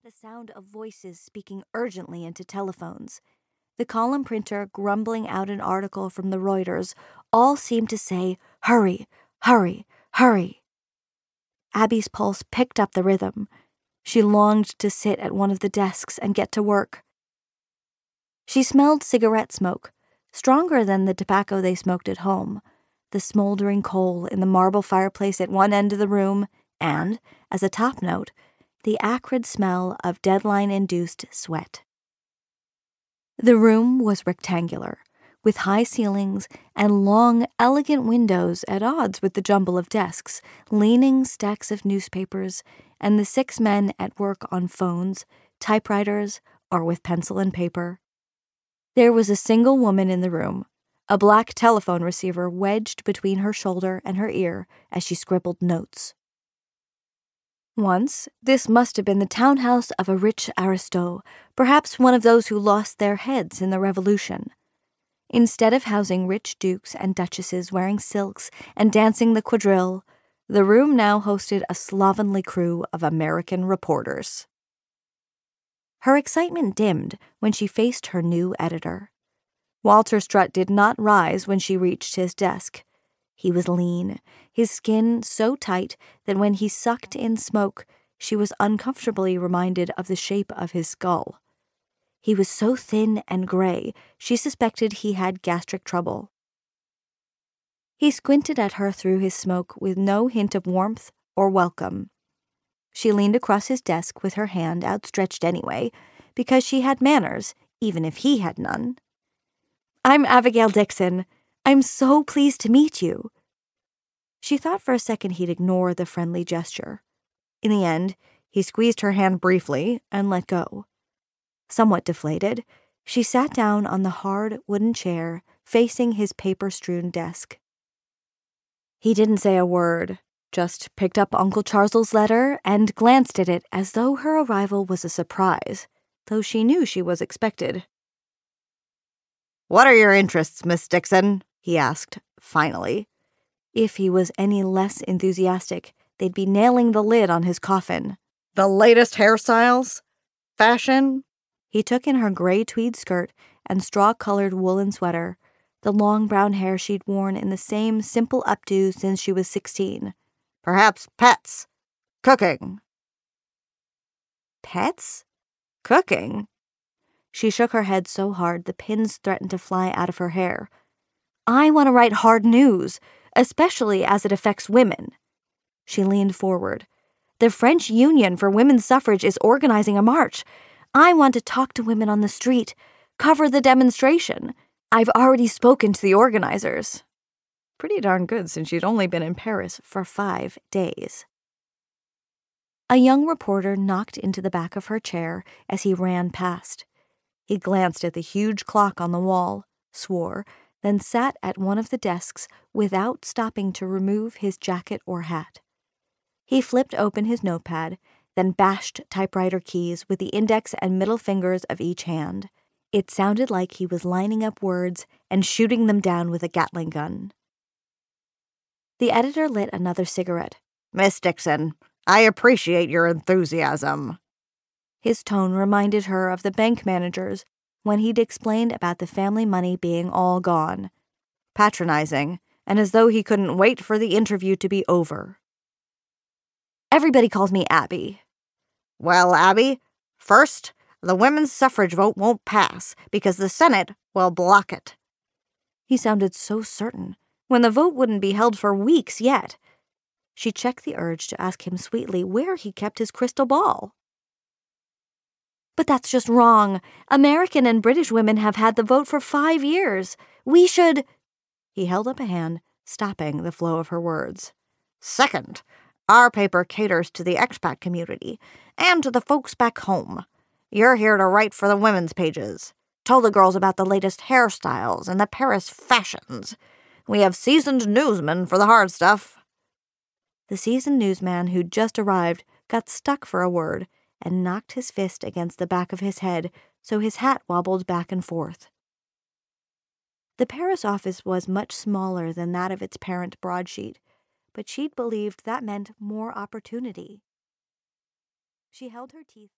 The sound of voices speaking urgently into telephones. The column printer grumbling out an article from the Reuters all seemed to say, "Hurry, hurry, hurry." Abby's pulse picked up the rhythm. She longed to sit at one of the desks and get to work. She smelled cigarette smoke, stronger than the tobacco they smoked at home, the smoldering coal in the marble fireplace at one end of the room, and, as a top note, the acrid smell of deadline-induced sweat. The room was rectangular, with high ceilings and long, elegant windows at odds with the jumble of desks, leaning stacks of newspapers, and the 6 men at work on phones, typewriters, or with pencil and paper. There was a single woman in the room, a black telephone receiver wedged between her shoulder and her ear as she scribbled notes. Once, this must have been the townhouse of a rich aristo, perhaps one of those who lost their heads in the Revolution. Instead of housing rich dukes and duchesses wearing silks and dancing the quadrille, the room now hosted a slovenly crew of American reporters. Her excitement dimmed when she faced her new editor. Walter Strutt did not rise when she reached his desk. He was lean, his skin so tight that when he sucked in smoke, she was uncomfortably reminded of the shape of his skull. He was so thin and gray, she suspected he had gastric trouble. He squinted at her through his smoke with no hint of warmth or welcome. She leaned across his desk with her hand outstretched anyway, because she had manners, even if he had none. "I'm Abigail Dixon. I'm so pleased to meet you." She thought for a second he'd ignore the friendly gesture. In the end, he squeezed her hand briefly and let go. Somewhat deflated, she sat down on the hard wooden chair facing his paper-strewn desk. He didn't say a word, just picked up Uncle Charles's letter and glanced at it as though her arrival was a surprise, though she knew she was expected. "What are your interests, Miss Dixon?" he asked, finally. If he was any less enthusiastic, they'd be nailing the lid on his coffin. "The latest hairstyles? Fashion?" He took in her gray tweed skirt and straw-colored woolen sweater, the long brown hair she'd worn in the same simple updo since she was 16. "Perhaps pets? Cooking?" Pets? Cooking? She shook her head so hard the pins threatened to fly out of her hair. "I want to write hard news, especially as it affects women." She leaned forward. "The French Union for Women's Suffrage is organizing a march. I want to talk to women on the street, cover the demonstration. I've already spoken to the organizers." Pretty darn good since she'd only been in Paris for 5 days. A young reporter knocked into the back of her chair as he ran past. He glanced at the huge clock on the wall, swore, then sat at one of the desks without stopping to remove his jacket or hat. He flipped open his notepad, then bashed typewriter keys with the index and middle fingers of each hand. It sounded like he was lining up words and shooting them down with a Gatling gun. The editor lit another cigarette. "Miss Dixon, I appreciate your enthusiasm." His tone reminded her of the bank managers when he'd explained about the family money being all gone. Patronizing, and as though he couldn't wait for the interview to be over. "Everybody calls me Abby." "Well, Abby, first, the women's suffrage vote won't pass because the Senate will block it." He sounded so certain, when the vote wouldn't be held for weeks yet. She checked the urge to ask him sweetly where he kept his crystal ball. "But that's just wrong. American and British women have had the vote for 5 years. We should—" He held up a hand, stopping the flow of her words. "Second, our paper caters to the expat community and to the folks back home. You're here to write for the women's pages. Tell the girls about the latest hairstyles and the Paris fashions. We have seasoned newsmen for the hard stuff." The seasoned newsman who'd just arrived got stuck for a word and knocked his fist against the back of his head so his hat wobbled back and forth. The Paris office was much smaller than that of its parent broadsheet, but she'd believed that meant more opportunity. She held her teeth